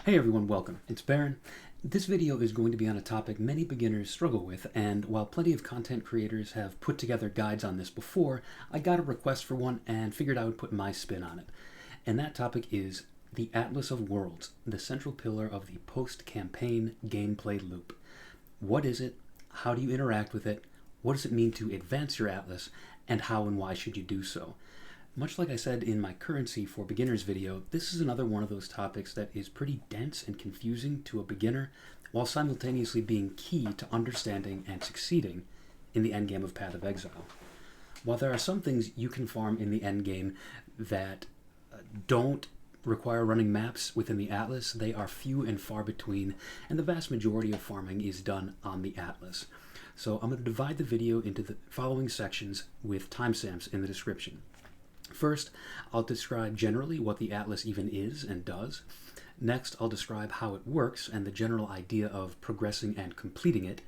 Hey everyone, welcome. It's Baron. This video is going to be on a topic many beginners struggle with, and while plenty of content creators have put together guides on this before, I got a request for one and figured I would put my spin on it. And that topic is the Atlas of Worlds, the central pillar of the post-campaign gameplay loop. What is it? How do you interact with it? What does it mean to advance your Atlas? And how and why should you do so? Much like I said in my Currency for Beginners video, this is another one of those topics that is pretty dense and confusing to a beginner, while simultaneously being key to understanding and succeeding in the endgame of Path of Exile. While there are some things you can farm in the endgame that don't require running maps within the Atlas, they are few and far between, and the vast majority of farming is done on the Atlas. So I'm going to divide the video into the following sections with timestamps in the description. First, I'll describe generally what the Atlas even is and does. Next, I'll describe how it works and the general idea of progressing and completing it.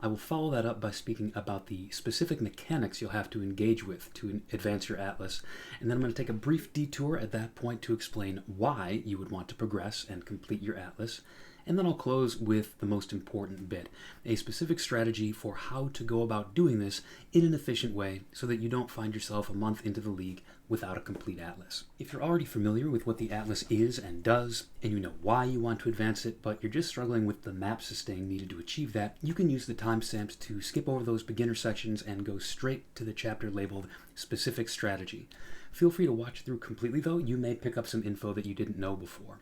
I will follow that up by speaking about the specific mechanics you'll have to engage with to advance your Atlas, and then I'm going to take a brief detour at that point to explain why you would want to progress and complete your Atlas. And then I'll close with the most important bit, a specific strategy for how to go about doing this in an efficient way so that you don't find yourself a month into the league without a complete Atlas. If you're already familiar with what the Atlas is and does, and you know why you want to advance it, but you're just struggling with the map sustain needed to achieve that, you can use the timestamps to skip over those beginner sections and go straight to the chapter labeled Specific Strategy. Feel free to watch through completely though, you may pick up some info that you didn't know before.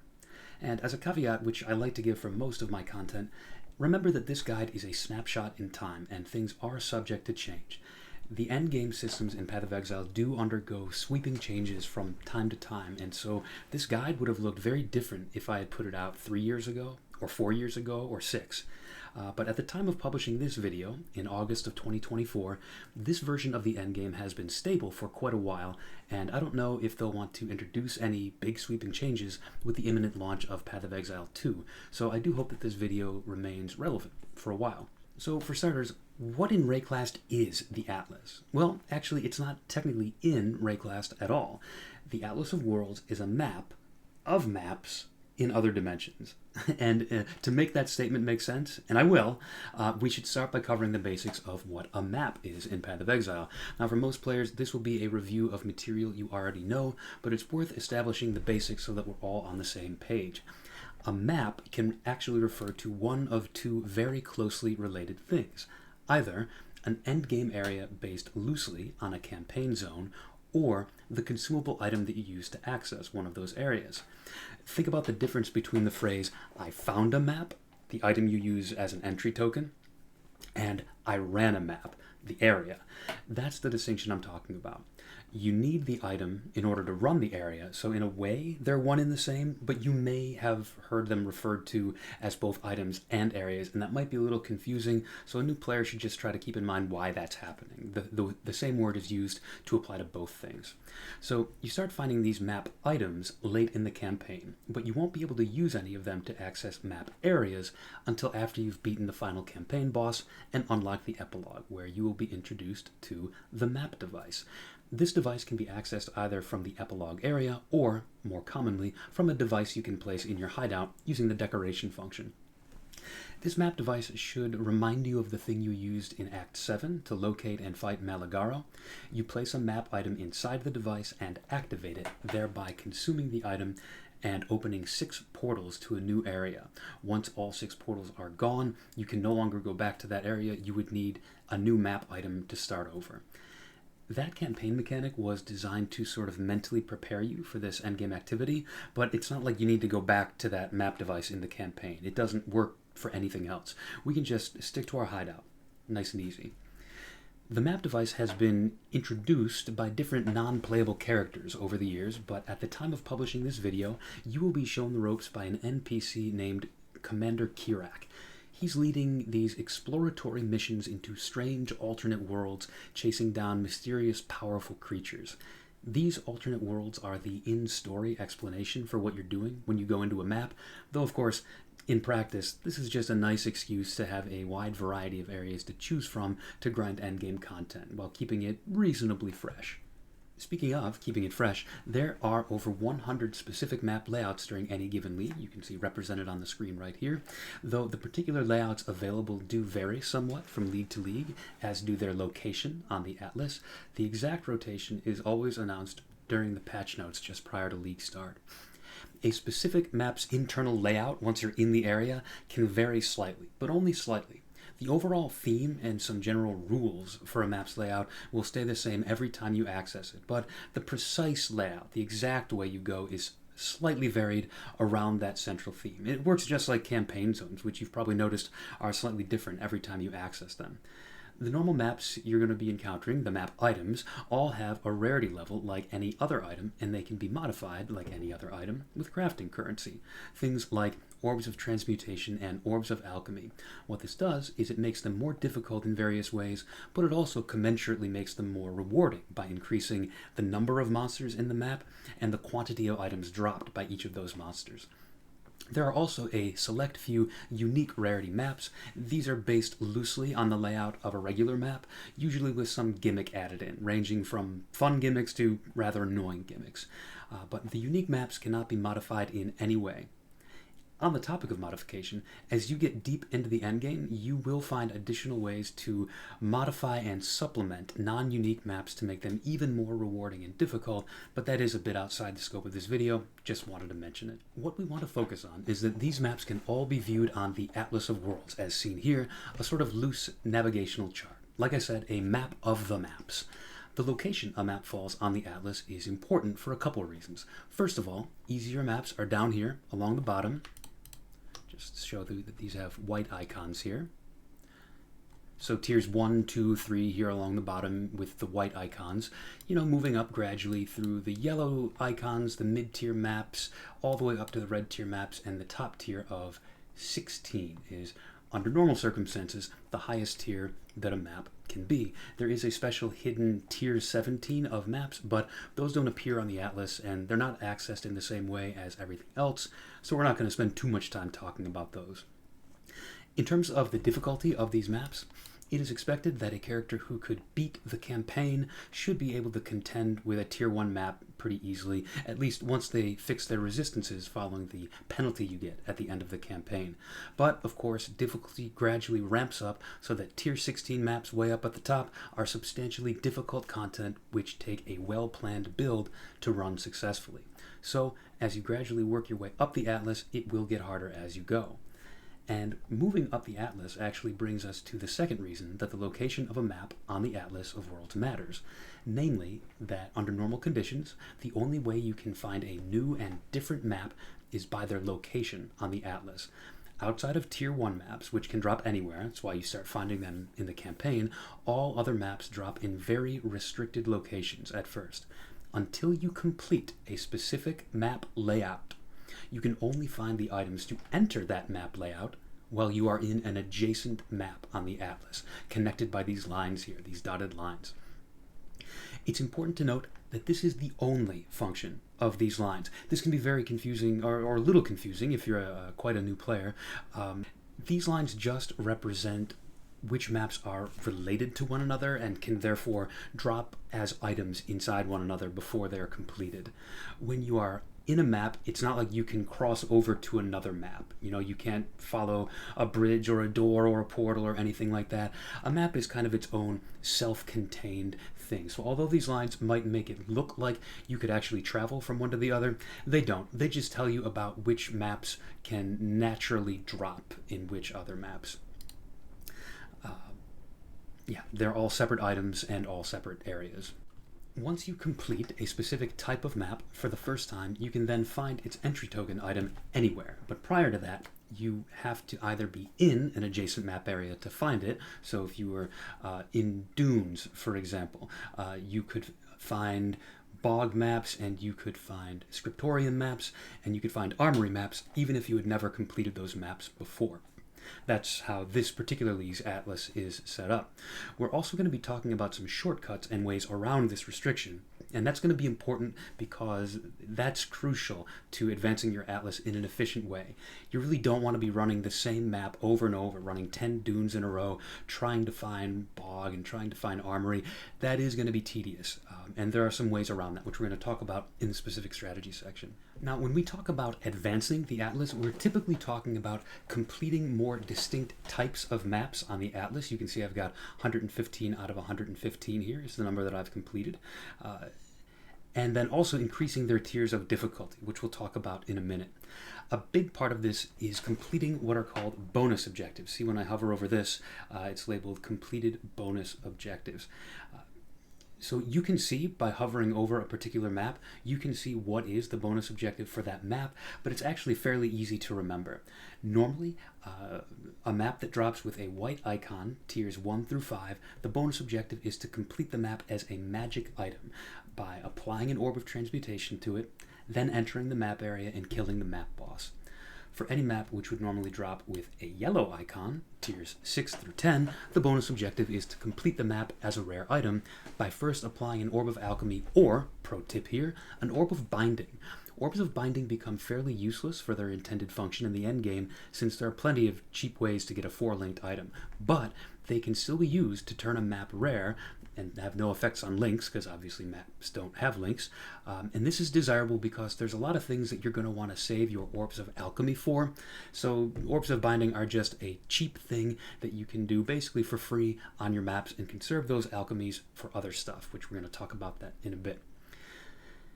And as a caveat, which I like to give for most of my content, remember that this guide is a snapshot in time, and things are subject to change. The endgame systems in Path of Exile do undergo sweeping changes from time to time, and so this guide would have looked very different if I had put it out 3 years ago, or 4 years ago, or 6. But at the time of publishing this video, in August of 2024, this version of the endgame has been stable for quite a while, and I don't know if they'll want to introduce any big sweeping changes with the imminent launch of Path of Exile 2, so I do hope that this video remains relevant for a while. So for starters, what in Rayclast is the Atlas? Well, actually it's not technically in Rayclast at all. The Atlas of Worlds is a map of maps in other dimensions. And to make that statement make sense, and I will, we should start by covering the basics of what a map is in Path of Exile. Now for most players, this will be a review of material you already know, but it's worth establishing the basics so that we're all on the same page. A map can actually refer to one of two very closely related things. Either an endgame area based loosely on a campaign zone, or the consumable item that you use to access one of those areas. Think about the difference between the phrase, I found a map, the item you use as an entry token, and I ran a map, the area. That's the distinction I'm talking about. You need the item in order to run the area, so in a way they're one and the same, but you may have heard them referred to as both items and areas, and that might be a little confusing, so a new player should just try to keep in mind why that's happening. The same word is used to apply to both things. So you start finding these map items late in the campaign, but you won't be able to use any of them to access map areas until after you've beaten the final campaign boss and unlock the epilogue, where you will be introduced to the map device. This device can be accessed either from the epilogue area or, more commonly, from a device you can place in your hideout using the decoration function. This map device should remind you of the thing you used in Act 7 to locate and fight Malagaro. You place a map item inside the device and activate it, thereby consuming the item and opening 6 portals to a new area. Once all 6 portals are gone, you can no longer go back to that area. You would need a new map item to start over. That campaign mechanic was designed to sort of mentally prepare you for this endgame activity, but it's not like you need to go back to that map device in the campaign. It doesn't work for anything else. We can just stick to our hideout. Nice and easy. The map device has been introduced by different non-playable characters over the years, but at the time of publishing this video, you will be shown the ropes by an NPC named Commander Kirak. He's leading these exploratory missions into strange alternate worlds, chasing down mysterious, powerful creatures. These alternate worlds are the in-story explanation for what you're doing when you go into a map, though of course, in practice, this is just a nice excuse to have a wide variety of areas to choose from to grind endgame content, while keeping it reasonably fresh. Speaking of keeping it fresh, there are over 100 specific map layouts during any given league. You can see represented on the screen right here. Though the particular layouts available do vary somewhat from league to league, as do their location on the atlas, the exact rotation is always announced during the patch notes just prior to league start. A specific map's internal layout, once you're in the area, can vary slightly, but only slightly. The overall theme and some general rules for a map's layout will stay the same every time you access it, but the precise layout, the exact way you go, is slightly varied around that central theme. It works just like campaign zones, which you've probably noticed are slightly different every time you access them. The normal maps you're going to be encountering, the map items, all have a rarity level like any other item, and they can be modified like any other item with crafting currency. Things like orbs of transmutation and orbs of alchemy. What this does is it makes them more difficult in various ways, but it also commensurately makes them more rewarding by increasing the number of monsters in the map and the quantity of items dropped by each of those monsters. There are also a select few unique rarity maps. These are based loosely on the layout of a regular map, usually with some gimmick added in, ranging from fun gimmicks to rather annoying gimmicks. But the unique maps cannot be modified in any way. On the topic of modification, as you get deep into the endgame, you will find additional ways to modify and supplement non-unique maps to make them even more rewarding and difficult, but that is a bit outside the scope of this video, just wanted to mention it. What we want to focus on is that these maps can all be viewed on the Atlas of Worlds, as seen here, a sort of loose navigational chart. Like I said, a map of the maps. The location a map falls on the atlas is important for a couple of reasons. First of all, easier maps are down here along the bottom. Just show that these have white icons here. So tiers 1, 2, 3 here along the bottom with the white icons, moving up gradually through the yellow icons, the mid-tier maps, all the way up to the red tier maps, and the top tier of 16 is, under normal circumstances, the highest tier that a map can be. There is a special hidden tier 17 of maps, but those don't appear on the atlas and they're not accessed in the same way as everything else, so we're not going to spend too much time talking about those. In terms of the difficulty of these maps, it is expected that a character who could beat the campaign should be able to contend with a tier 1 map pretty easily, at least once they fix their resistances following the penalty you get at the end of the campaign. But, of course, difficulty gradually ramps up so that tier 16 maps way up at the top are substantially difficult content which take a well-planned build to run successfully. So, as you gradually work your way up the atlas, it will get harder as you go. And moving up the atlas actually brings us to the second reason that the location of a map on the Atlas of Worlds matters. Namely, that under normal conditions, the only way you can find a new and different map is by their location on the atlas. Outside of tier 1 maps, which can drop anywhere, that's why you start finding them in the campaign, all other maps drop in very restricted locations at first. Until you complete a specific map layout, you can only find the items to enter that map layout while you are in an adjacent map on the atlas, connected by these lines here, these dotted lines. It's important to note that this is the only function of these lines. This can be very confusing, or a little confusing if you're quite a new player. These lines just represent which maps are related to one another and can therefore drop as items inside one another before they're completed. When you are in a map, it's not like you can cross over to another map. You can't follow a bridge or a door or a portal or anything like that. A map is kind of its own self-contained thing. So although these lines might make it look like you could actually travel from one to the other, they don't. They just tell you about which maps can naturally drop in which other maps. They're all separate items and all separate areas. Once you complete a specific type of map for the first time, you can then find its entry token item anywhere. But prior to that, you have to either be in an adjacent map area to find it. So if you were in Dunes, for example, you could find bog maps, and you could find scriptorium maps, and you could find armory maps, even if you had never completed those maps before. That's how this particular league's atlas is set up. We're also going to be talking about some shortcuts and ways around this restriction, and that's going to be important because that's crucial to advancing your atlas in an efficient way. You really don't want to be running the same map over and over, running 10 dunes in a row, trying to find bog and trying to find armory. That is going to be tedious, and there are some ways around that, which we're going to talk about in the specific strategy section. Now, when we talk about advancing the atlas, we're typically talking about completing more distinct types of maps on the atlas. You can see I've got 115 out of 115 here is the number that I've completed. And then also increasing their tiers of difficulty, which we'll talk about in a minute. A big part of this is completing what are called bonus objectives. See, when I hover over this, it's labeled completed bonus objectives. So you can see by hovering over a particular map, you can see what is the bonus objective for that map, but it's actually fairly easy to remember. Normally, a map that drops with a white icon, tiers 1 through 5, the bonus objective is to complete the map as a magic item by applying an orb of transmutation to it, then entering the map area and killing the map boss. For any map which would normally drop with a yellow icon, tiers 6 through 10, the bonus objective is to complete the map as a rare item by first applying an Orb of Alchemy or, pro tip here, an Orb of Binding. Orbs of Binding become fairly useless for their intended function in the endgame since there are plenty of cheap ways to get a 4-linked item, but they can still be used to turn a map rare and have no effects on links, because obviously maps don't have links. And this is desirable because there's a lot of things that you're going to want to save your Orbs of Alchemy for. So Orbs of Binding are just a cheap thing that you can do basically for free on your maps and conserve those alchemies for other stuff, which we're going to talk about that in a bit.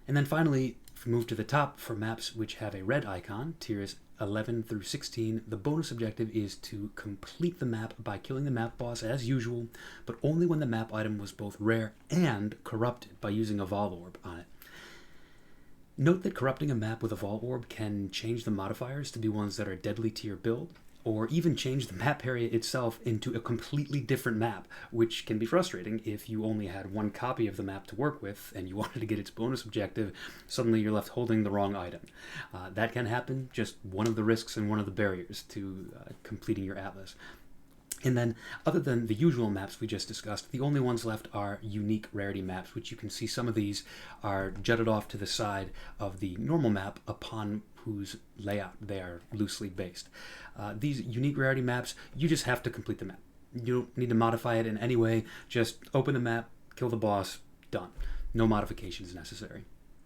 And then finally, if we move to the top, for maps which have a red icon, tiers 11 through 16, the bonus objective is to complete the map by killing the map boss as usual, but only when the map item was both rare and corrupted by using a Vol Orb on it. Note that corrupting a map with a Vol Orb can change the modifiers to be ones that are deadly to your build, or even change the map area itself into a completely different map, which can be frustrating if you only had one copy of the map to work with and you wanted to get its bonus objective. Suddenly you're left holding the wrong item. That can happen, just one of the risks and one of the barriers to completing your atlas. And then, other than the usual maps we just discussed, the only ones left are unique rarity maps, which you can see some of these are jutted off to the side of the normal map upon whose layout they are loosely based. These unique rarity maps, you just have to complete the map. You don't need to modify it in any way. Just open the map, kill the boss, done. No modifications necessary.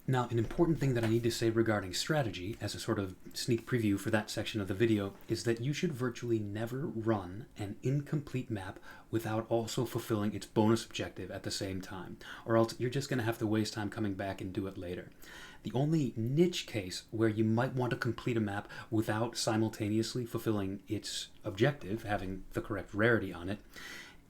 Now, an important thing that I need to say regarding strategy, as a sort of sneak preview for that section of the video, is that you should virtually never run an incomplete map without also fulfilling its bonus objective at the same time, or else you're just going to have to waste time coming back and do it later. The only niche case where you might want to complete a map without simultaneously fulfilling its objective, having the correct rarity on it,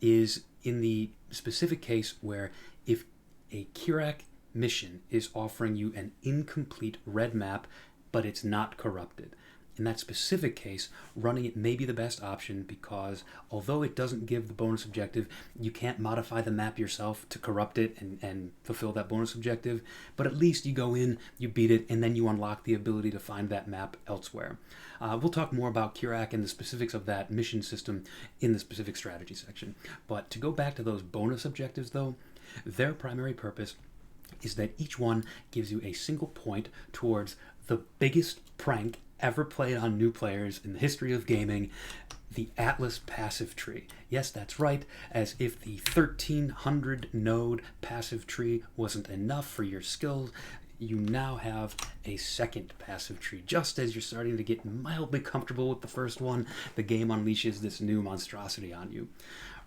is in the specific case where if a Kirak mission is offering you an incomplete red map, but it's not corrupted. In that specific case, running it may be the best option because although it doesn't give the bonus objective, you can't modify the map yourself to corrupt it and fulfill that bonus objective, but at least you go in, you beat it, and then you unlock the ability to find that map elsewhere. We'll talk more about Kirak and the specifics of that mission system in the specific strategy section. But to go back to those bonus objectives though, their primary purpose is that each one gives you a single point towards the biggest prank ever played on new players in the history of gaming, the Atlas passive tree. Yes, that's right, as if the 1300 node passive tree wasn't enough for your skills, you now have a second passive tree. Just as you're starting to get mildly comfortable with the first one, the game unleashes this new monstrosity on you.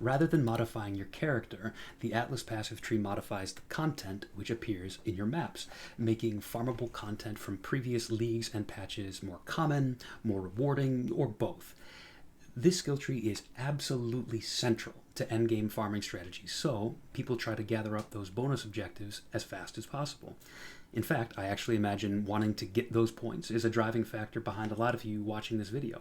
Rather than modifying your character, the Atlas passive tree modifies the content which appears in your maps, making farmable content from previous leagues and patches more common, more rewarding, or both. This skill tree is absolutely central to endgame farming strategies, so people try to gather up those bonus objectives as fast as possible. In fact, I actually imagine wanting to get those points is a driving factor behind a lot of you watching this video.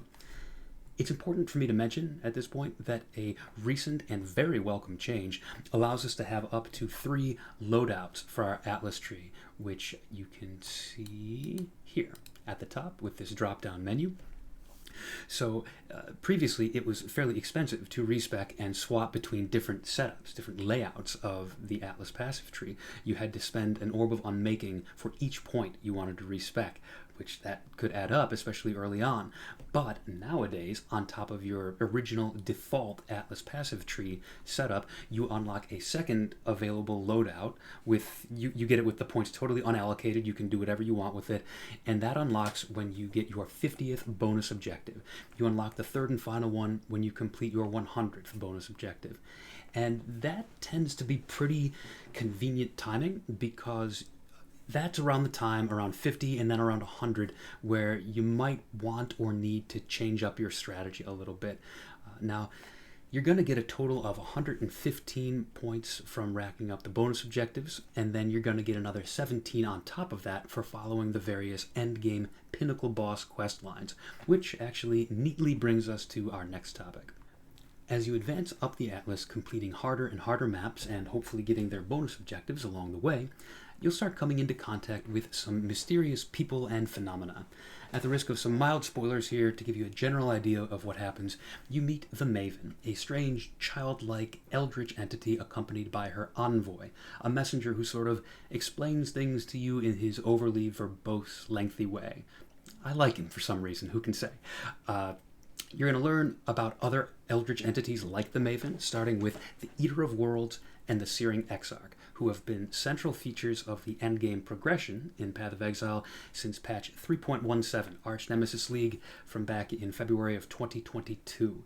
It's important for me to mention at this point that a recent and very welcome change allows us to have up to 3 loadouts for our Atlas tree, which you can see here at the top with this drop-down menu. So previously it was fairly expensive to respec and swap between different setups, different layouts of the Atlas passive tree. You had to spend an orb of unmaking for each point you wanted to respec, which that could add up, especially early on. But nowadays, on top of your original default Atlas passive tree setup, you unlock a second available loadout with you get it with the points totally unallocated. You can do whatever you want with it, and that unlocks when you get your 50th bonus objective. You unlock the third and final one when you complete your 100th bonus objective. And that tends to be pretty convenient timing because that's around the time, around 50 and then around 100, where you might want or need to change up your strategy a little bit. Now, you're going to get a total of 115 points from racking up the bonus objectives, and then you're going to get another 17 on top of that for following the various endgame pinnacle boss quest lines, which actually neatly brings us to our next topic. As you advance up the Atlas, completing harder and harder maps and hopefully getting their bonus objectives along the way, you'll start coming into contact with some mysterious people and phenomena. At the risk of some mild spoilers here, to give you a general idea of what happens, you meet the Maven, a strange, childlike, eldritch entity accompanied by her envoy, a messenger who sort of explains things to you in his overly verbose, lengthy way. I like him for some reason, who can say? You're going to learn about other eldritch entities like the Maven, starting with the Eater of Worlds and the Searing Exarch, who have been central features of the endgame progression in Path of Exile since patch 3.17, Arch Nemesis League, from back in February of 2022.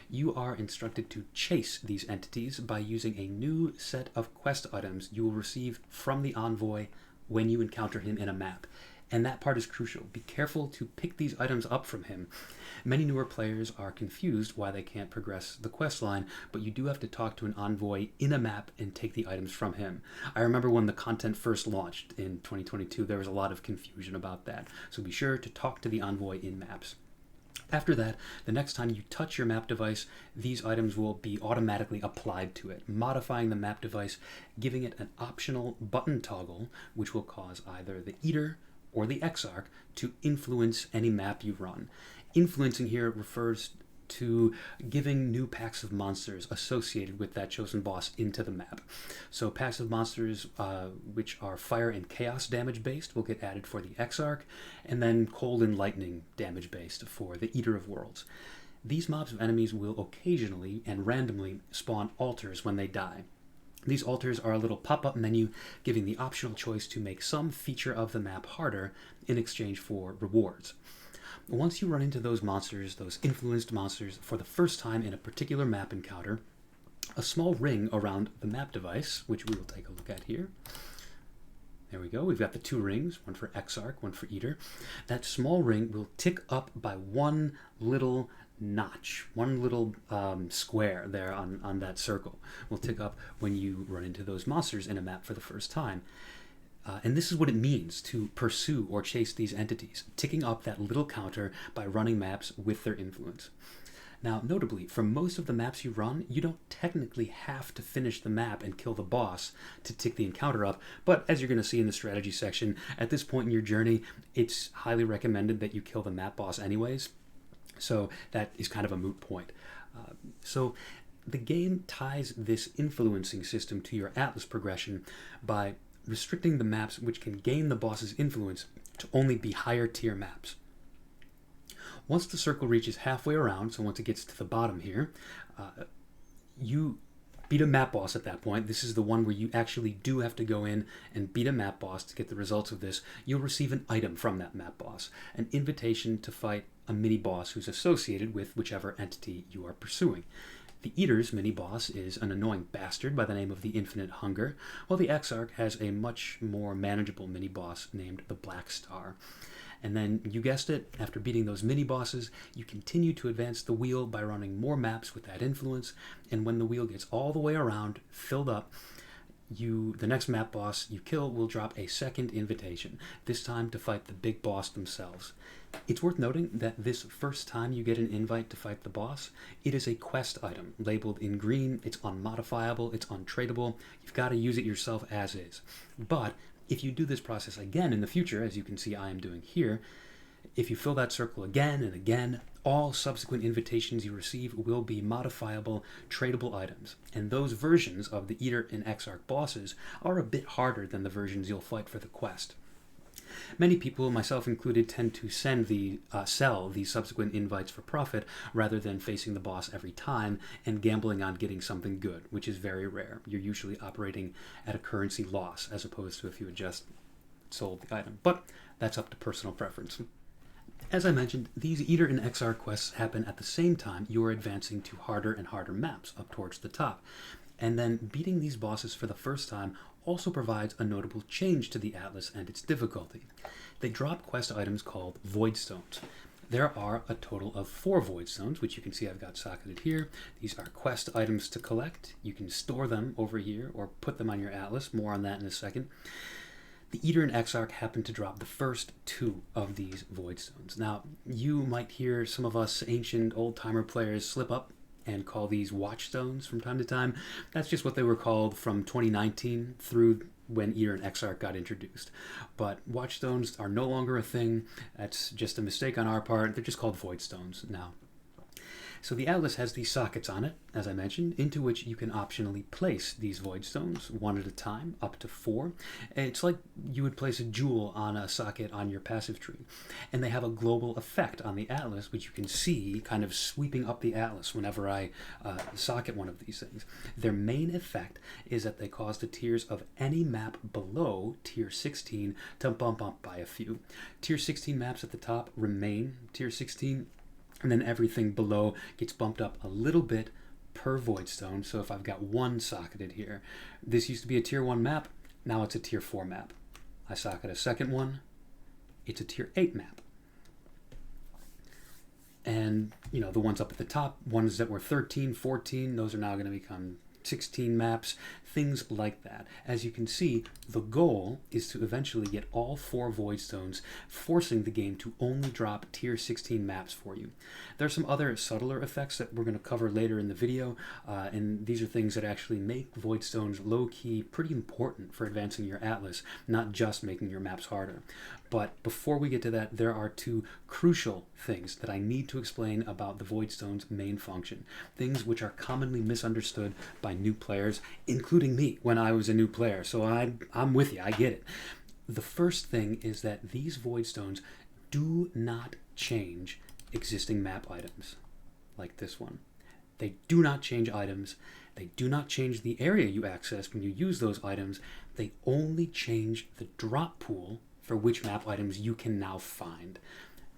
You are instructed to chase these entities by using a new set of quest items you will receive from the envoy when you encounter him in a map. And that part is crucial. Be careful to pick these items up from him. Many newer players are confused why they can't progress the quest line, but you do have to talk to an envoy in a map and take the items from him. I remember when the content first launched in 2022, there was a lot of confusion about that. So be sure to talk to the envoy in maps. After that, the next time you touch your map device, these items will be automatically applied to it, modifying the map device, giving it an optional button toggle, which will cause either the Eater or the Exarch to influence any map you run. Influencing here refers to giving new packs of monsters associated with that chosen boss into the map. So packs of monsters which are fire and chaos damage based will get added for the Exarch, and then cold and lightning damage based for the Eater of Worlds. These mobs of enemies will occasionally and randomly spawn altars when they die. These altars are a little pop-up menu giving the optional choice to make some feature of the map harder in exchange for rewards. Once you run into those monsters, those influenced monsters, for the first time in a particular map encounter, a small ring around the map device, which we will take a look at here. There we go. We've got the two rings, one for Exarch, one for Eater. That small ring will tick up by one little notch, one little square there on that circle will tick up when you run into those monsters in a map for the first time. And this is what it means to pursue or chase these entities, ticking up that little counter by running maps with their influence. Now, notably, for most of the maps you run, you don't technically have to finish the map and kill the boss to tick the encounter up, but as you're going to see in the strategy section, at this point in your journey, it's highly recommended that you kill the map boss anyways, so that is kind of a moot point. So the game ties this influencing system to your Atlas progression by restricting the maps which can gain the boss's influence to only be higher tier maps. Once the circle reaches halfway around, so once it gets to the bottom here, you beat a map boss at that point. This is the one where you actually do have to go in and beat a map boss to get the results of this. You'll receive an item from that map boss, an invitation to fight a mini-boss who's associated with whichever entity you are pursuing. The Eater's mini-boss is an annoying bastard by the name of the Infinite Hunger, while the Exarch has a much more manageable mini-boss named the Black Star. And then, you guessed it, after beating those mini-bosses, you continue to advance the wheel by running more maps with that influence, and when the wheel gets all the way around, filled up, the next map boss you kill will drop a second invitation, this time to fight the big boss themselves. It's worth noting that this first time you get an invite to fight the boss, it is a quest item, labeled in green, it's unmodifiable, it's untradeable, you've got to use it yourself as is. But if you do this process again in the future, as you can see I am doing here, If you fill that circle again and again, all subsequent invitations you receive will be modifiable, tradable items, and those versions of the Eater and Exarch bosses are a bit harder than the versions you'll fight for the quest. Many people, myself included, tend to sell the subsequent invites for profit rather than facing the boss every time and gambling on getting something good, which is very rare. You're usually operating at a currency loss as opposed to if you had just sold the item. But that's up to personal preference. As I mentioned, these Eater and Exarch quests happen at the same time you are advancing to harder and harder maps up towards the top. And then beating these bosses for the first time also provides a notable change to the Atlas and its difficulty. They drop quest items called Voidstones. There are a total of 4 Voidstones, which you can see I've got socketed here. These are quest items to collect. You can store them over here or put them on your Atlas. More on that in a second. The Eater and Exarch happen to drop the first 2 of these Voidstones. Now, you might hear some of us ancient old-timer players slip up and call these Watchstones from time to time. That's just what they were called from 2019 through when Eater and Exarch got introduced. But Watchstones are no longer a thing. That's just a mistake on our part. They're just called Voidstones now. So the Atlas has these sockets on it, as I mentioned, into which you can optionally place these Voidstones one at a time, up to 4. And it's like you would place a jewel on a socket on your passive tree. And they have a global effect on the Atlas, which you can see kind of sweeping up the Atlas whenever I socket one of these things. Their main effect is that they cause the tiers of any map below tier 16 to bump up by a few. Tier 16 maps at the top remain tier 16, and then everything below gets bumped up a little bit per Voidstone. So if I've got 1 socketed here, this used to be a tier 1 map, now it's a tier 4 map. I socket a second one, it's a tier 8 map. And, the ones up at the top, ones that were 13, 14, those are now going to become 16 maps, things like that. As you can see, the goal is to eventually get all 4 Voidstones, forcing the game to only drop tier 16 maps for you. There are some other subtler effects that we're going to cover later in the video, and these are things that actually make Voidstones low-key pretty important for advancing your Atlas, not just making your maps harder. But before we get to that, there are 2 crucial things that I need to explain about the Voidstone's main function, things which are commonly misunderstood by new players, including me when I was a new player. So I'm with you, I get it. The first thing is that these Voidstones do not change existing map items, like this one. They do not change items. They do not change the area you access when you use those items. They only change the drop pool for which map items you can now find.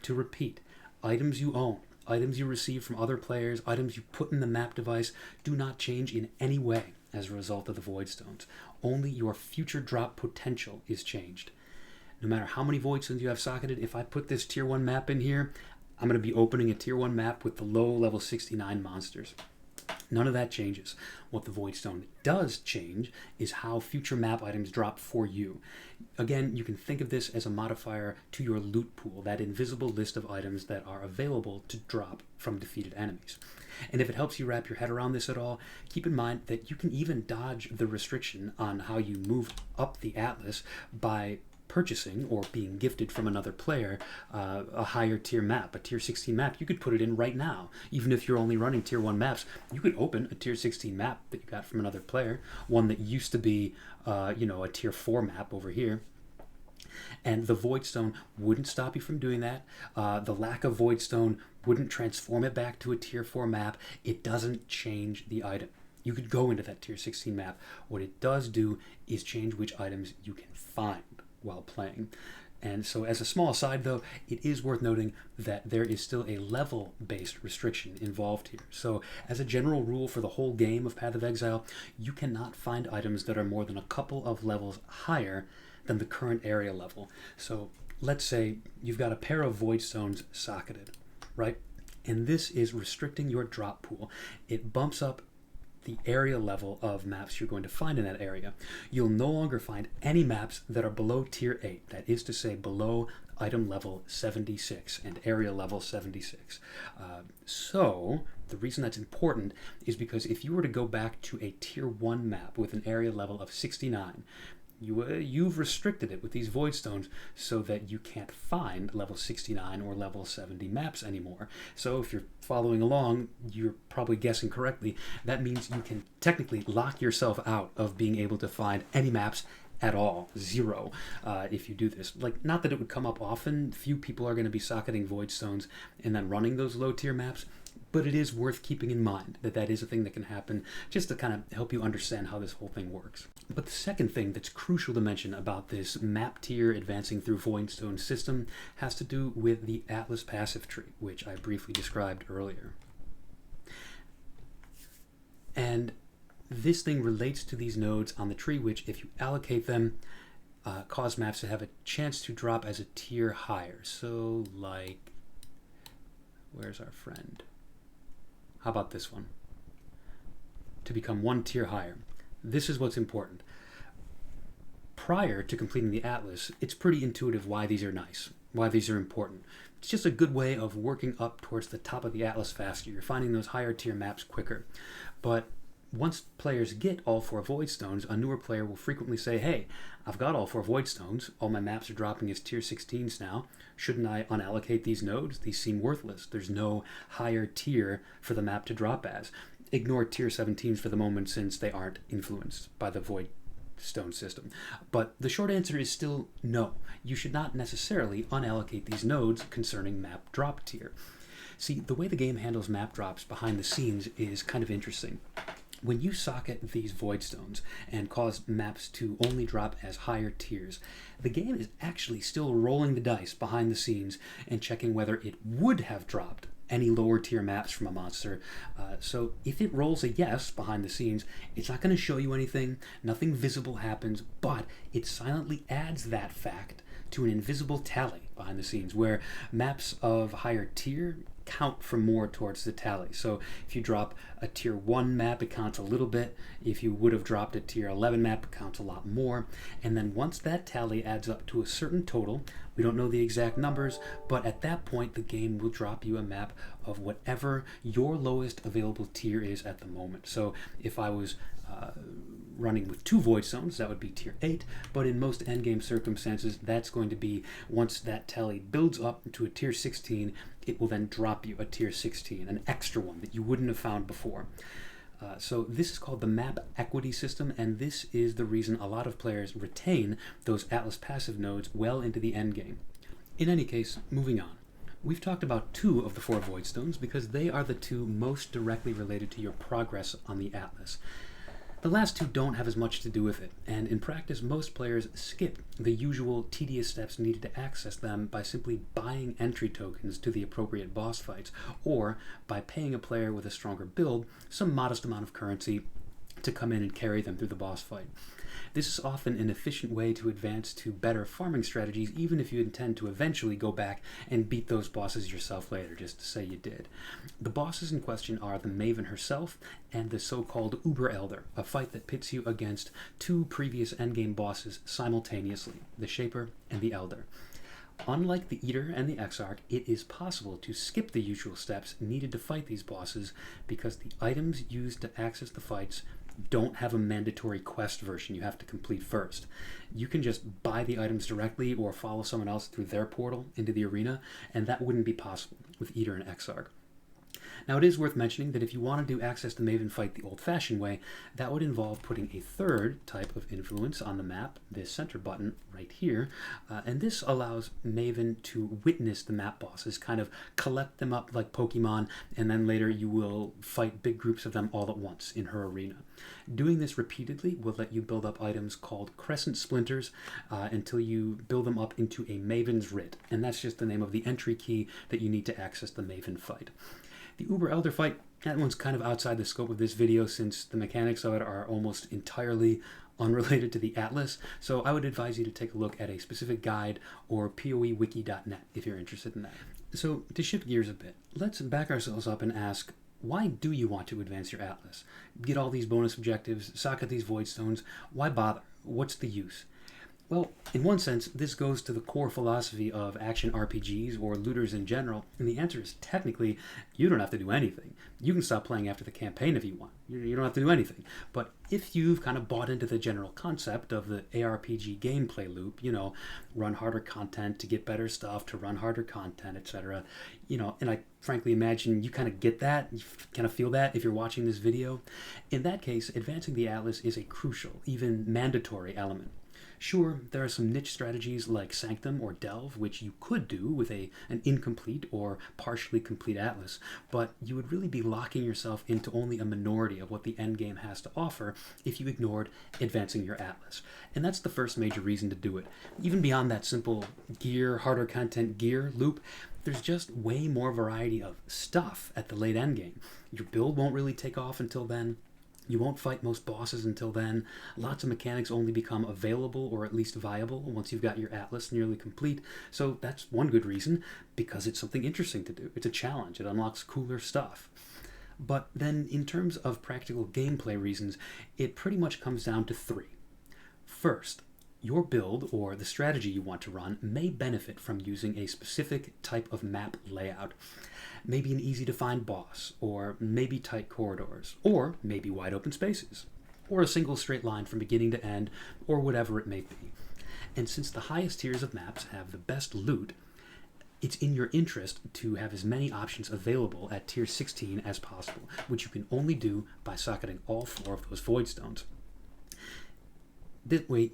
To repeat, items you own, items you receive from other players, items you put in the map device do not change in any way as a result of the Voidstones. Only your future drop potential is changed. No matter how many Voidstones you have socketed, if I put this tier 1 map in here, I'm going to be opening a tier 1 map with the low level 69 monsters. None of that changes. What the Voidstone does change is how future map items drop for you. Again, you can think of this as a modifier to your loot pool, that invisible list of items that are available to drop from defeated enemies. And if it helps you wrap your head around this at all, keep in mind that you can even dodge the restriction on how you move up the Atlas by purchasing or being gifted from another player a higher tier map, a tier 16 map. You could put it in right now. Even if you're only running tier 1 maps, you could open a tier 16 map that you got from another player, one that used to be a tier 4 map over here. And the Voidstone wouldn't stop you from doing that. The lack of Voidstone wouldn't transform it back to a tier 4 map. It doesn't change the item. You could go into that tier 16 map. What it does do is change which items you can find while playing. And so as a small aside though, it is worth noting that there is still a level-based restriction involved here. So as a general rule for the whole game of Path of Exile, you cannot find items that are more than a couple of levels higher than the current area level. So let's say you've got a pair of Voidstones socketed, right? And this is restricting your drop pool. It bumps up the area level of maps you're going to find in that area. You'll no longer find any maps that are below tier 8, that is to say below item level 76 and area level 76. So the reason that's important is because if you were to go back to a tier 1 map with an area level of 69, You've restricted it with these Voidstones so that you can't find level 69 or level 70 maps anymore. So if you're following along, you're probably guessing correctly. That means you can technically lock yourself out of being able to find any maps at all. Zero, if you do this. Like, not that it would come up often. Few people are going to be socketing Voidstones and then running those low tier maps. But it is worth keeping in mind that that is a thing that can happen, just to kind of help you understand how this whole thing works. But the second thing that's crucial to mention about this map tier advancing through Voidstone system has to do with the Atlas passive tree, which I briefly described earlier. And this thing relates to these nodes on the tree, which, if you allocate them, cause maps to have a chance to drop as a tier higher. So, like, where's our friend? How about this one? To become one tier higher. This is what's important. Prior to completing the Atlas, it's pretty intuitive why these are nice, why these are important. It's just a good way of working up towards the top of the Atlas faster. You're finding those higher tier maps quicker. But once players get all 4 Voidstones, a newer player will frequently say, hey, I've got all 4 Voidstones, all my maps are dropping as tier 16s now, shouldn't I unallocate these nodes? These seem worthless. There's no higher tier for the map to drop as. Ignore tier 17s for the moment since they aren't influenced by the Voidstone system. But the short answer is still no. You should not necessarily unallocate these nodes concerning map drop tier. See, the way the game handles map drops behind the scenes is kind of interesting. When you socket these Voidstones and cause maps to only drop as higher tiers, the game is actually still rolling the dice behind the scenes and checking whether it would have dropped any lower tier maps from a monster. So if it rolls a yes behind the scenes, it's not going to show you anything, nothing visible happens, but it silently adds that fact to an invisible tally behind the scenes where maps of higher tier count for more towards the tally. So if you drop a tier 1 map, it counts a little bit. If you would have dropped a tier 11 map, it counts a lot more. And then once that tally adds up to a certain total, we don't know the exact numbers, but at that point the game will drop you a map of whatever your lowest available tier is at the moment. So if I was running with 2 Voidstones, that would be tier 8, but in most endgame circumstances, that's going to be, once that tally builds up to a tier 16, it will then drop you a tier 16, an extra one that you wouldn't have found before. So this is called the map equity system, and this is the reason a lot of players retain those Atlas passive nodes well into the endgame. In any case, moving on. We've talked about 2 of the 4 Voidstones because they are the 2 most directly related to your progress on the Atlas. The last 2 don't have as much to do with it, and in practice most players skip the usual tedious steps needed to access them by simply buying entry tokens to the appropriate boss fights, or by paying a player with a stronger build some modest amount of currency to come in and carry them through the boss fight. This is often an efficient way to advance to better farming strategies, even if you intend to eventually go back and beat those bosses yourself later, just to say you did. The bosses in question are the Maven herself and the so-called Uber Elder, a fight that pits you against 2 previous endgame bosses simultaneously, the Shaper and the Elder. Unlike the Eater and the Exarch, it is possible to skip the usual steps needed to fight these bosses because the items used to access the fights don't have a mandatory quest version you have to complete first. You can just buy the items directly or follow someone else through their portal into the arena, and that wouldn't be possible with Eater and Exarch. Now, it is worth mentioning that if you wanted to access the Maven fight the old-fashioned way, that would involve putting a third type of influence on the map, this center button right here, and this allows Maven to witness the map bosses, kind of collect them up like Pokemon, and then later you will fight big groups of them all at once in her arena. Doing this repeatedly will let you build up items called Crescent Splinters until you build them up into a Maven's Writ, and that's just the name of the entry key that you need to access the Maven fight. The Uber Elder fight, that one's kind of outside the scope of this video since the mechanics of it are almost entirely unrelated to the Atlas, so I would advise you to take a look at a specific guide or poewiki.net if you're interested in that. So to shift gears a bit, let's back ourselves up and ask, why do you want to advance your Atlas? Get all these bonus objectives, socket these Voidstones, why bother? What's the use? Well, in one sense, this goes to the core philosophy of action RPGs or looters in general, and the answer is technically, you don't have to do anything. You can stop playing after the campaign if you want. You don't have to do anything. But if you've kind of bought into the general concept of the ARPG gameplay loop, run harder content to get better stuff, to run harder content, etc., and I frankly imagine you kind of get that, you kind of feel that if you're watching this video. In that case, advancing the Atlas is a crucial, even mandatory element. Sure, there are some niche strategies like Sanctum or Delve, which you could do with an incomplete or partially complete Atlas, but you would really be locking yourself into only a minority of what the endgame has to offer if you ignored advancing your Atlas. And that's the first major reason to do it. Even beyond that simple gear, harder content gear loop, there's just way more variety of stuff at the late endgame. Your build won't really take off until then. You won't fight most bosses until then. Lots of mechanics only become available or at least viable once you've got your Atlas nearly complete. So that's one good reason, because it's something interesting to do. It's a challenge. It unlocks cooler stuff. But then in terms of practical gameplay reasons, it pretty much comes down to three. First, your build or the strategy you want to run may benefit from using a specific type of map layout. Maybe an easy-to-find boss, or maybe tight corridors, or maybe wide open spaces, or a single straight line from beginning to end, or whatever it may be. And since the highest tiers of maps have the best loot, it's in your interest to have as many options available at tier 16 as possible, which you can only do by socketing all 4 of those Voidstones. This way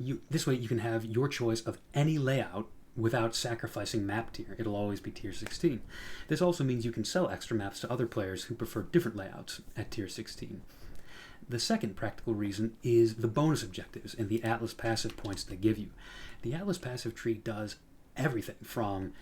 you can have your choice of any layout without sacrificing map tier. It'll always be tier 16. This also means you can sell extra maps to other players who prefer different layouts at tier 16. The second practical reason is the bonus objectives and the Atlas passive points they give you. The Atlas passive tree does everything from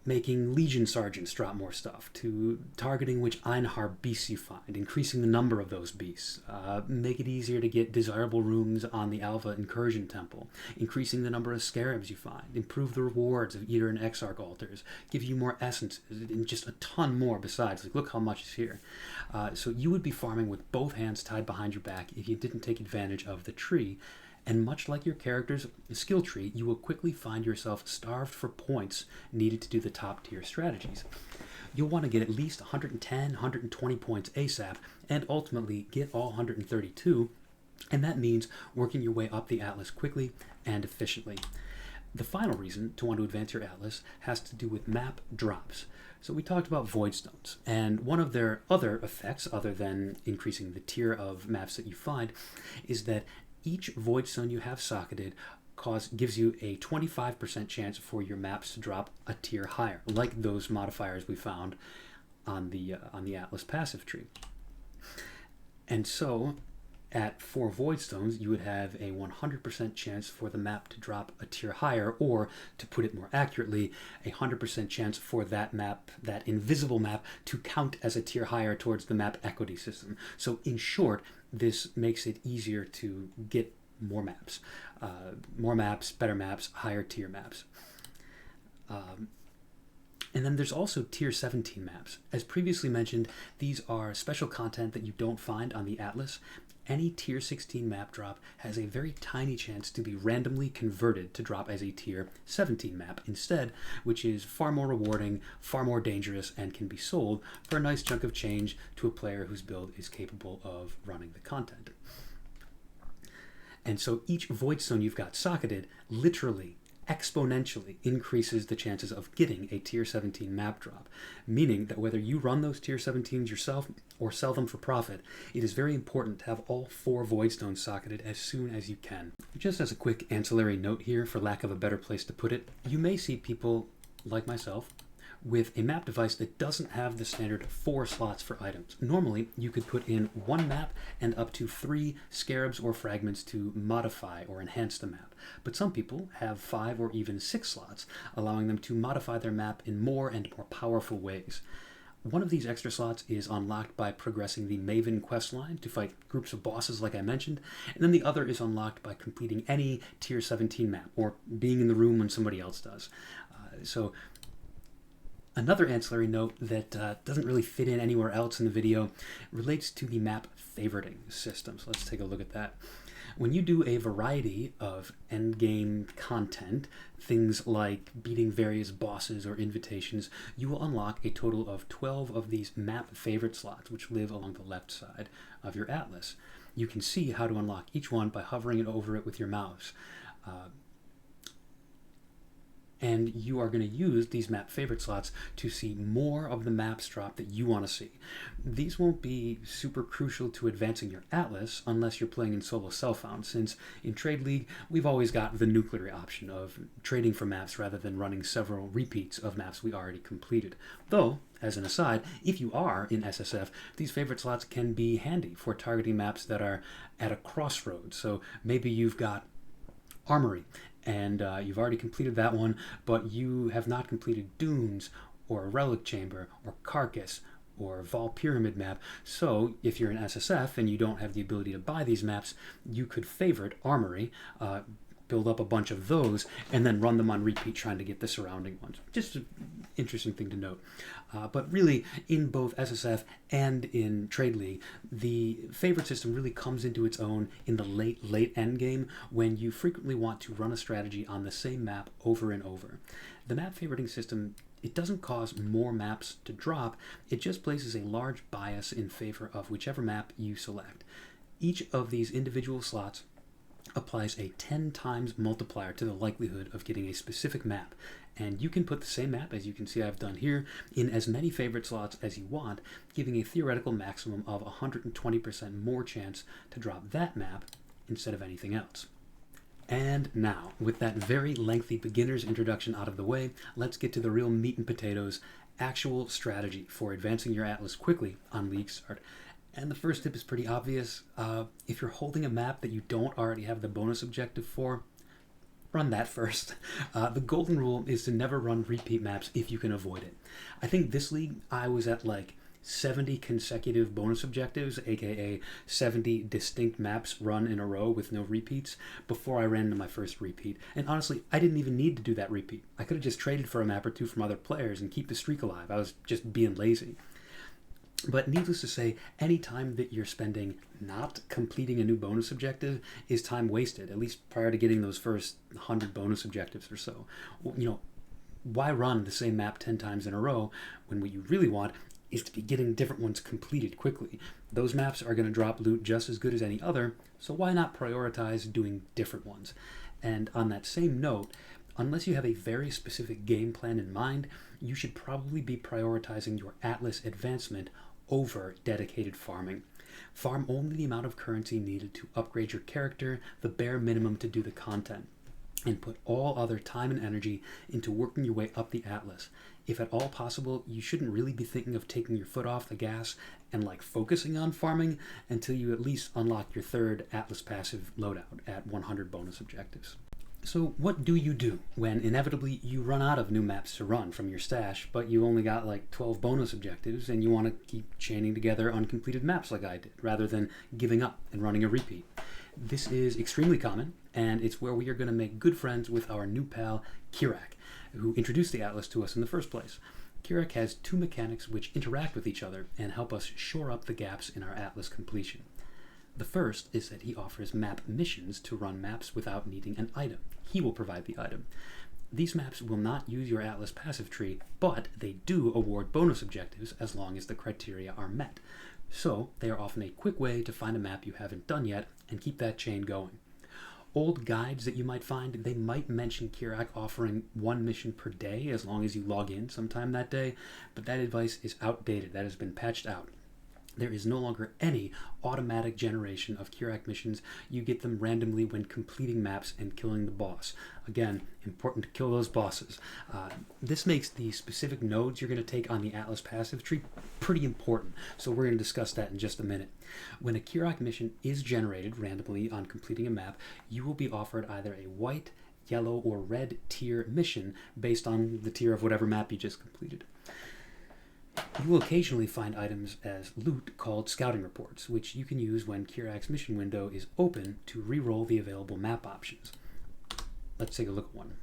making Legion Sergeants drop more stuff, to targeting which Einhar beasts you find, increasing the number of those beasts, make it easier to get desirable runes on the Alpha Incursion Temple, increasing the number of scarabs you find, improve the rewards of Eater and Exarch altars, give you more essences, and just a ton more besides. Like, look how much is here. So you would be farming with both hands tied behind your back if you didn't take advantage of the tree. And much like your character's skill tree, you will quickly find yourself starved for points needed to do the top tier strategies. You'll want to get at least 110, 120 points ASAP, and ultimately get all 132, and that means working your way up the Atlas quickly and efficiently. The final reason to want to advance your Atlas has to do with map drops. So we talked about Voidstones, and one of their other effects, other than increasing the tier of maps that you find, is that each Voidstone you have socketed gives you a 25% chance for your maps to drop a tier higher, like those modifiers we found on the Atlas passive tree. And so, at 4 Voidstones, you would have a 100% chance for the map to drop a tier higher, or, to put it more accurately, a 100% chance for that map, that invisible map, to count as a tier higher towards the map equity system. So, in short, this makes it easier to get more maps, better maps, higher tier maps. And then there's also tier 17 maps. As previously mentioned, these are special content that you don't find on the Atlas. Any tier 16 map drop has a very tiny chance to be randomly converted to drop as a tier 17 map instead, which is far more rewarding, far more dangerous, and can be sold for a nice chunk of change to a player whose build is capable of running the content. And so each Voidstone you've got socketed literally exponentially increases the chances of getting a tier 17 map drop, meaning that whether you run those tier 17s yourself or sell them for profit, it is very important to have all 4 Voidstones socketed as soon as you can. Just as a quick ancillary note here, for lack of a better place to put it, you may see people like myself with a map device that doesn't have the standard 4 slots for items. Normally, you could put in 1 map and up to 3 scarabs or fragments to modify or enhance the map. But some people have 5 or even 6 slots, allowing them to modify their map in more and more powerful ways. One of these extra slots is unlocked by progressing the Maven questline to fight groups of bosses like I mentioned, and then the other is unlocked by completing any tier 17 map, or being in the room when somebody else does. Another ancillary note that doesn't really fit in anywhere else in the video relates to the map favoriting system. So let's take a look at that. When you do a variety of endgame content, things like beating various bosses or invitations, you will unlock a total of 12 of these map favorite slots, which live along the left side of your atlas. You can see how to unlock each one by hovering over it with your mouse. And you are going to use these map favorite slots to see more of the maps drop that you want to see. These won't be super crucial to advancing your atlas unless you're playing in solo self-found, since in Trade League we've always got the nuclear option of trading for maps rather than running several repeats of maps we already completed. Though, as an aside, if you are in SSF, these favorite slots can be handy for targeting maps that are at a crossroads. So maybe you've got Armory, and you've already completed that one, but you have not completed Dunes, or Relic Chamber, or Carcass, or Vol Pyramid map. So if you're in SSF and you don't have the ability to buy these maps, you could favorite Armory, build up a bunch of those, and then run them on repeat trying to get the surrounding ones. Just an interesting thing to note. But really, in both SSF and in Trade League, the favorite system really comes into its own in the late endgame when you frequently want to run a strategy on the same map over and over. The map favoriting system, it doesn't cause more maps to drop, it just places a large bias in favor of whichever map you select. Each of these individual slots applies a 10 times multiplier to the likelihood of getting a specific map, and you can put the same map, as you can see I've done here, in as many favorite slots as you want, giving a theoretical maximum of 120% more chance to drop that map instead of anything else. And now, with that very lengthy beginner's introduction out of the way, let's get to the real meat and potatoes, actual strategy for advancing your atlas quickly on League Start. And the first tip is pretty obvious. If you're holding a map that you don't already have the bonus objective for, run that first. The golden rule is to never run repeat maps if you can avoid it. I think this league I was at like 70 consecutive bonus objectives, aka 70 distinct maps run in a row with no repeats, before I ran into my first repeat. And honestly, I didn't even need to do that repeat. I could have just traded for a map or two from other players and keep the streak alive. I was just being lazy. But needless to say, any time that you're spending not completing a new bonus objective is time wasted, at least prior to getting those first 100 bonus objectives or so. Why run the same map 10 times in a row when what you really want is to be getting different ones completed quickly? Those maps are going to drop loot just as good as any other, so why not prioritize doing different ones? And on that same note, unless you have a very specific game plan in mind, you should probably be prioritizing your Atlas advancement over dedicated farming. Farm only the amount of currency needed to upgrade your character, the bare minimum to do the content, and put all other time and energy into working your way up the Atlas. If at all possible, you shouldn't really be thinking of taking your foot off the gas and focusing on farming until you at least unlock your third Atlas passive loadout at 100 bonus objectives. So what do you do when inevitably you run out of new maps to run from your stash, but you only got 12 bonus objectives and you want to keep chaining together uncompleted maps like I did, rather than giving up and running a repeat? This is extremely common, and it's where we are going to make good friends with our new pal, Kirak, who introduced the Atlas to us in the first place. Kirak has two mechanics which interact with each other and help us shore up the gaps in our Atlas completion. The first is that he offers map missions to run maps without needing an item. He will provide the item. These maps will not use your Atlas passive tree, but they do award bonus objectives as long as the criteria are met. So they are often a quick way to find a map you haven't done yet and keep that chain going. Old guides that you might find, they might mention Kirak offering one mission per day as long as you log in sometime that day, but that advice is outdated. That has been patched out. There is no longer any automatic generation of Kirak missions. You get them randomly when completing maps and killing the boss. Again, important to kill those bosses. This makes the specific nodes you're going to take on the Atlas passive tree pretty important, so we're going to discuss that in just a minute. When a Kirak mission is generated randomly on completing a map, you will be offered either a white, yellow, or red tier mission based on the tier of whatever map you just completed. You will occasionally find items as loot called scouting reports, which you can use when Kirak's mission window is open to re-roll the available map options. Let's take a look at one.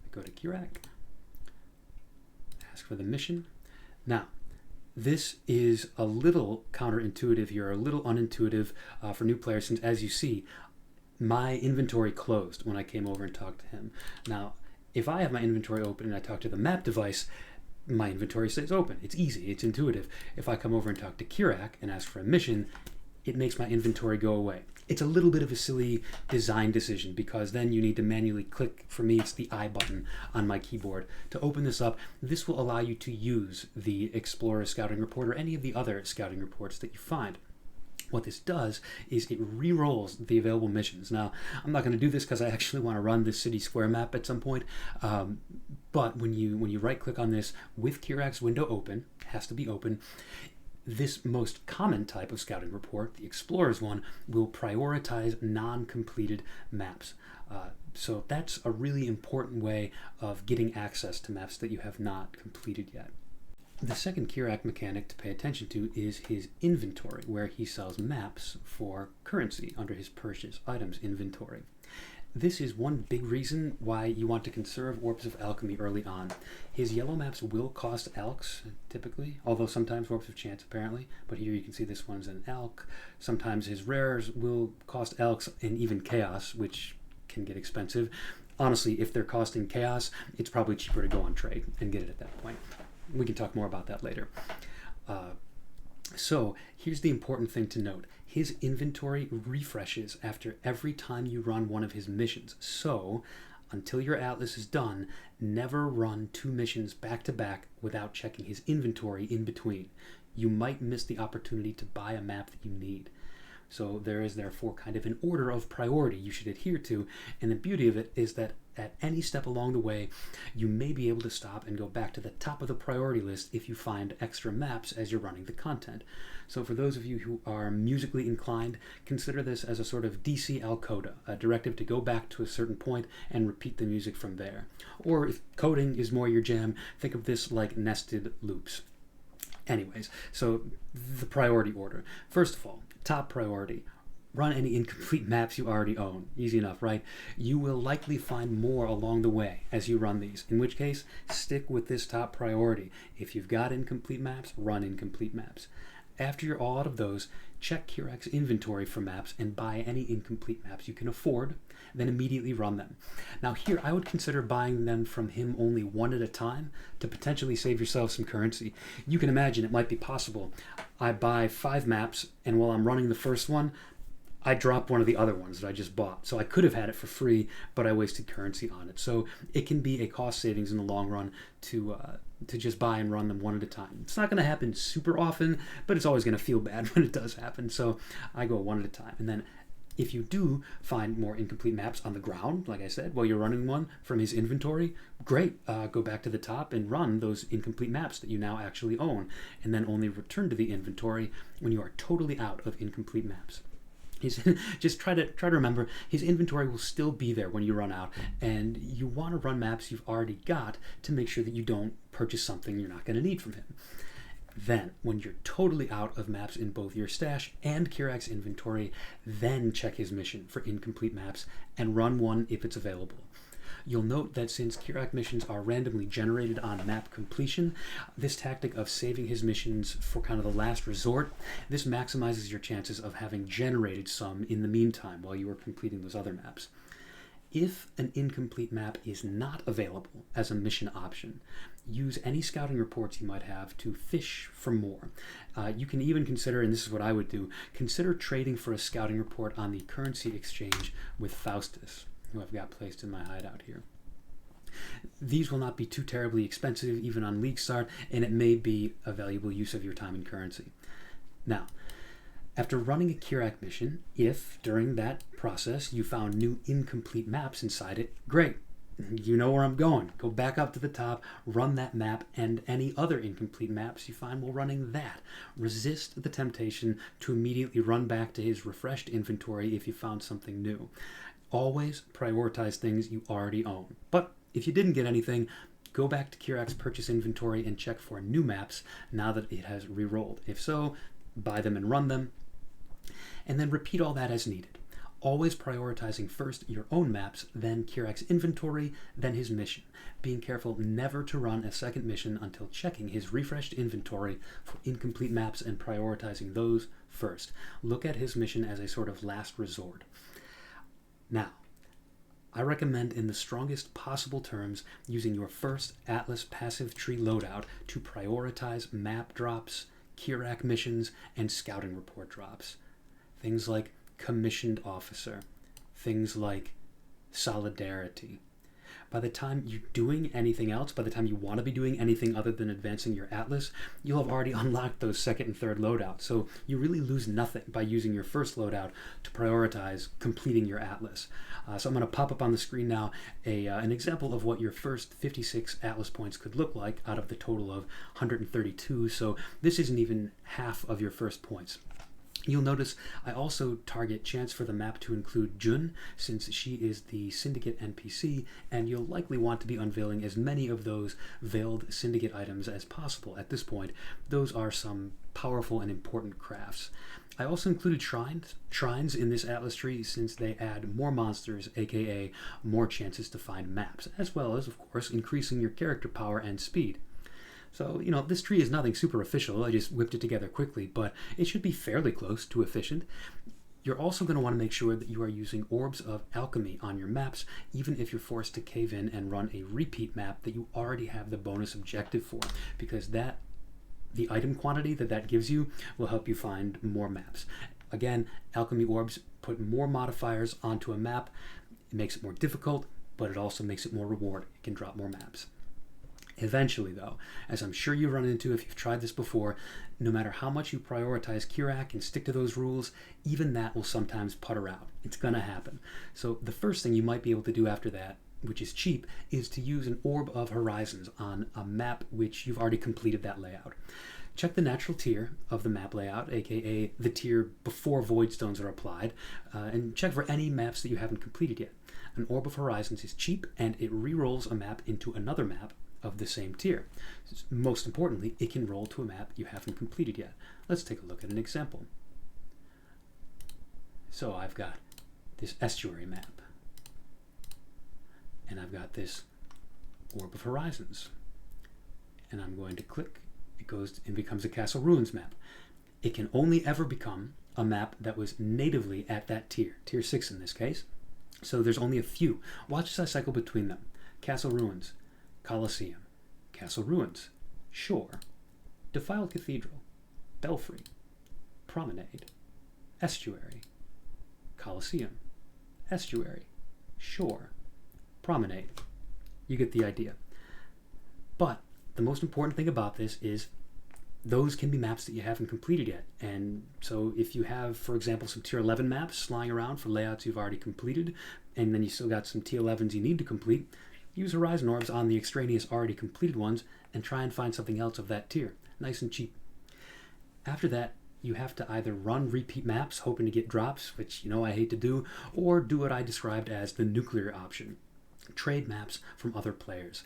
I go to Kirak, ask for the mission. Now, This is a little counterintuitive here, a little unintuitive for new players, since as you see, my inventory closed when I came over and talked to him. Now, if I have my inventory open and I talk to the map device, my inventory stays open. It's easy, it's intuitive. If I come over and talk to Kirak and ask for a mission, it makes my inventory go away. It's a little bit of a silly design decision because then you need to manually click, for me it's the I button on my keyboard, to open this up. This will allow you to use the Explorer Scouting Report or any of the other scouting reports that you find. What this does is it re-rolls the available missions. Now, I'm not going to do this because I actually want to run this city square map at some point, but when you right-click on this with Kirak's window open, it has to be open, this most common type of scouting report, the Explorer's one, will prioritize non-completed maps. So that's a really important way of getting access to maps that you have not completed yet. The second Kirak mechanic to pay attention to is his inventory, where he sells maps for currency under his purchase items inventory. This is one big reason why you want to conserve Orbs of Alchemy early on. His yellow maps will cost Elks, typically, although sometimes Orbs of Chance, apparently. But here you can see this one's an Elk. Sometimes his rares will cost Elks and even Chaos, which can get expensive. Honestly, if they're costing Chaos, it's probably cheaper to go on trade and get it at that point. We can talk more about that later. So here's the important thing to note. His inventory refreshes after every time you run one of his missions. So until your Atlas is done, never run 2 missions back to back without checking his inventory in between. You might miss the opportunity to buy a map that you need. So there is therefore kind of an order of priority you should adhere to, and the beauty of it is that at any step along the way, you may be able to stop and go back to the top of the priority list if you find extra maps as you're running the content. So for those of you who are musically inclined, consider this as a sort of DC al coda, a directive to go back to a certain point and repeat the music from there. Or if coding is more your jam, think of this like nested loops. Anyways, so the priority order. First of all, top priority. Run any incomplete maps you already own. Easy enough, right? You will likely find more along the way as you run these, in which case, stick with this top priority. If you've got incomplete maps, run incomplete maps. After you're all out of those, check Kirak's inventory for maps and buy any incomplete maps you can afford, then immediately run them. Now here, I would consider buying them from him only one at a time to potentially save yourself some currency. You can imagine it might be possible. I buy 5 maps, and while I'm running the first one, I drop one of the other ones that I just bought. So I could have had it for free, but I wasted currency on it. So it can be a cost savings in the long run to just buy and run them one at a time. It's not going to happen super often, but it's always going to feel bad when it does happen. So I go one at a time. And then if you do find more incomplete maps on the ground, like I said, while you're running one from his inventory, great. Go back to the top and run those incomplete maps that you now actually own, and then only return to the inventory when you are totally out of incomplete maps. Just try to remember his inventory will still be there when you run out, and you want to run maps you've already got to make sure that you don't purchase something you're not going to need from him. Then, when you're totally out of maps in both your stash and Kirak's inventory, then check his mission for incomplete maps and run one if it's available. You'll note that since Kirak missions are randomly generated on map completion, this tactic of saving his missions for kind of the last resort, this maximizes your chances of having generated some in the meantime while you are completing those other maps. If an incomplete map is not available as a mission option, use any scouting reports you might have to fish for more. You can even consider, and this is what I would do, consider trading for a scouting report on the currency exchange with Faustus, who I've got placed in my hideout here. These will not be too terribly expensive, even on League Start, and it may be a valuable use of your time and currency. Now, after running a Kirak mission, if during that process you found new incomplete maps inside it, great. You know where I'm going. Go back up to the top, run that map, and any other incomplete maps you find while running that. Resist the temptation to immediately run back to his refreshed inventory if you found something new. Always prioritize things you already own. But if you didn't get anything, go back to Kirak's purchase inventory and check for new maps now that it has re-rolled. If so, buy them and run them. And then repeat all that as needed. always prioritizing first your own maps, then Kirak's inventory, then his mission, being careful never to run a second mission until checking his refreshed inventory for incomplete maps and prioritizing those first. Look at his mission as a sort of last resort. Now, I recommend in the strongest possible terms using your first Atlas passive tree loadout to prioritize map drops, Kirak missions, and scouting report drops. Things like commissioned officer, things like solidarity. By the time you're doing anything else, by the time you want to be doing anything other than advancing your Atlas, you'll have already unlocked those second and third loadouts. So you really lose nothing by using your first loadout to prioritize completing your Atlas. So I'm going to pop up on the screen now an example of what your first 56 Atlas points could look like out of the total of 132. So this isn't even half of your first points. You'll notice I also target chance for the map to include Jun, since she is the Syndicate NPC, and you'll likely want to be unveiling as many of those veiled Syndicate items as possible at this point. Those are some powerful and important crafts. I also included shrines in this Atlas tree since they add more monsters, aka more chances to find maps, as well as, of course, increasing your character power and speed. So, this tree is nothing super official, I just whipped it together quickly, but it should be fairly close to efficient. You're also going to want to make sure that you are using Orbs of Alchemy on your maps, even if you're forced to cave in and run a repeat map that you already have the bonus objective for, because the item quantity that gives you will help you find more maps. Again, Alchemy Orbs put more modifiers onto a map. It makes it more difficult, but it also makes it more rewarding. It can drop more maps. Eventually, though, as I'm sure you run into if you've tried this before, no matter how much you prioritize Kirak and stick to those rules, even that will sometimes putter out. It's going to happen. So the first thing you might be able to do after that, which is cheap, is to use an Orb of Horizons on a map which you've already completed that layout. Check the natural tier of the map layout, aka the tier before Voidstones are applied, and check for any maps that you haven't completed yet. An Orb of Horizons is cheap, and it re-rolls a map into another map of the same tier. Most importantly, it can roll to a map you haven't completed yet. Let's take a look at an example. So I've got this estuary map, and I've got this Orb of Horizons, and I'm going to click. It goes and becomes a Castle Ruins map. It can only ever become a map that was natively at that tier 6 in this case. So there's only a few. Watch as I cycle between them. Castle Ruins, Colosseum, Castle Ruins, Shore, Defiled Cathedral, Belfry, Promenade, Estuary, Colosseum, Estuary, Shore, Promenade. You get the idea. But the most important thing about this is those can be maps that you haven't completed yet. And so if you have, for example, some tier 11 maps lying around for layouts you've already completed, and then you still got some tier 11s you need to complete, use Horizon Orbs on the extraneous already completed ones and try and find something else of that tier. Nice and cheap. After that, you have to either run repeat maps hoping to get drops, which I hate to do, or do what I described as the nuclear option. Trade maps from other players.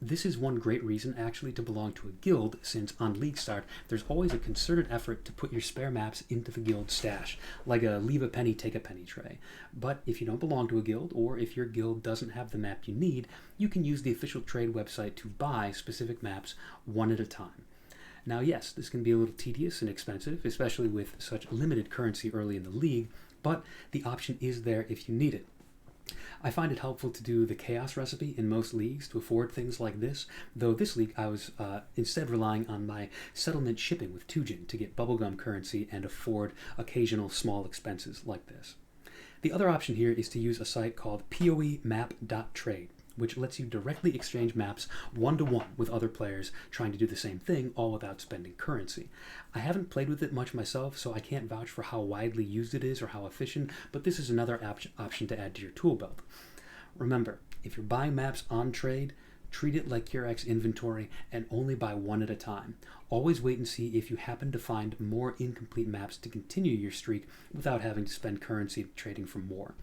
This is one great reason actually to belong to a guild, since on League Start there's always a concerted effort to put your spare maps into the guild stash, like a leave a penny, take a penny tray. But if you don't belong to a guild, or if your guild doesn't have the map you need, you can use the official trade website to buy specific maps one at a time. Now yes, this can be a little tedious and expensive, especially with such limited currency early in the league, but the option is there if you need it. I find it helpful to do the chaos recipe in most leagues to afford things like this, though this league I was instead relying on my settlement shipping with Tujin to get bubblegum currency and afford occasional small expenses like this. The other option here is to use a site called POE map.trade, which lets you directly exchange maps one-to-one with other players trying to do the same thing, all without spending currency. I haven't played with it much myself, so I can't vouch for how widely used it is or how efficient, but this is another option to add to your tool belt. Remember, if you're buying maps on trade, treat it like Kirak's inventory and only buy one at a time. Always wait and see if you happen to find more incomplete maps to continue your streak without having to spend currency trading for more.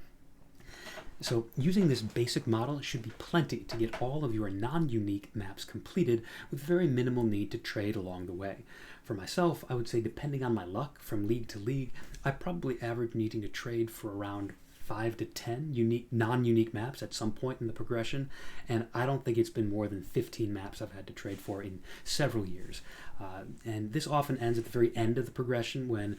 So using this basic model should be plenty to get all of your non-unique maps completed with very minimal need to trade along the way. For myself, I would say depending on my luck from league to league, I probably average needing to trade for around 5 to 10 unique, non-unique maps at some point in the progression, and I don't think it's been more than 15 maps I've had to trade for in several years. And this often ends at the very end of the progression when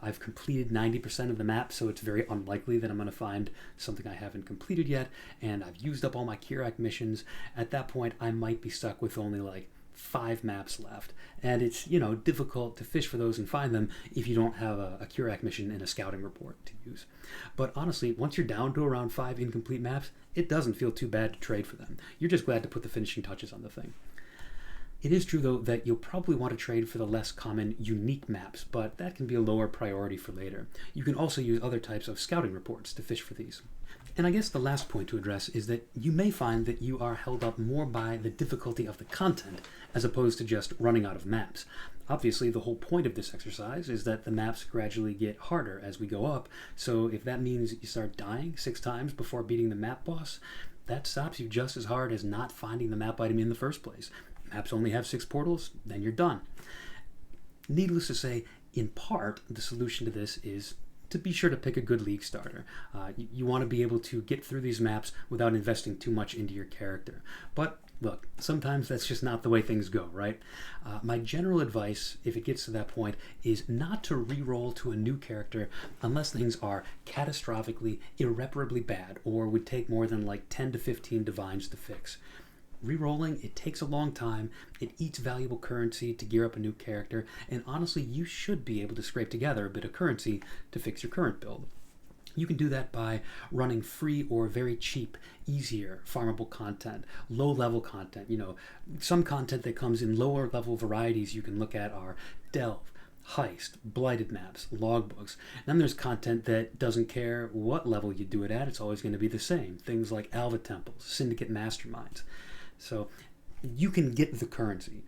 I've completed 90% of the map, so it's very unlikely that I'm going to find something I haven't completed yet, and I've used up all my Kirak missions. At that point, I might be stuck with only like 5 maps left, and it's, you know, difficult to fish for those and find them if you don't have a Kirak mission and a scouting report to use. But honestly, once you're down to around 5 incomplete maps, it doesn't feel too bad to trade for them. You're just glad to put the finishing touches on the thing. It is true, though, that you'll probably want to trade for the less common unique maps, but that can be a lower priority for later. You can also use other types of scouting reports to fish for these. And I guess the last point to address is that you may find that you are held up more by the difficulty of the content as opposed to just running out of maps. Obviously, the whole point of this exercise is that the maps gradually get harder as we go up, so if that means you start dying 6 times before beating the map boss, that stops you just as hard as not finding the map item in the first place. Maps only have 6 portals, then you're done. Needless to say, in part, the solution to this is to be sure to pick a good league starter. You want to be able to get through these maps without investing too much into your character. But look, sometimes that's just not the way things go, right? My general advice, if it gets to that point, is not to re-roll to a new character unless things are catastrophically, irreparably bad, or would take more than like 10 to 15 divines to fix. Rerolling, it takes a long time, it eats valuable currency to gear up a new character, and honestly, you should be able to scrape together a bit of currency to fix your current build. You can do that by running free or very cheap, easier, farmable content, low-level content. You know, some content that comes in lower-level varieties you can look at are Delve, Heist, Blighted maps, logbooks. Then there's content that doesn't care what level you do it at, it's always going to be the same. Things like Alva Temples, Syndicate Masterminds. So you can get the currency.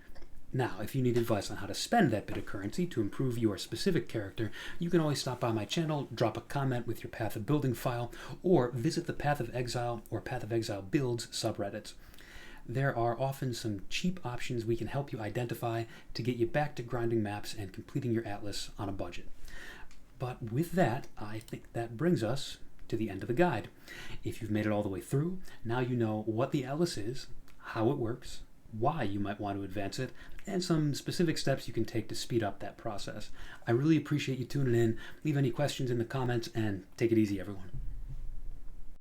Now, if you need advice on how to spend that bit of currency to improve your specific character, you can always stop by my channel, drop a comment with your Path of Building file, or visit the Path of Exile or Path of Exile Builds subreddits. There are often some cheap options we can help you identify to get you back to grinding maps and completing your atlas on a budget. But with that, I think that brings us to the end of the guide. If you've made it all the way through, now you know what the atlas is, how it works, why you might want to advance it, and some specific steps you can take to speed up that process. I really appreciate you tuning in. Leave any questions in the comments, and take it easy, everyone.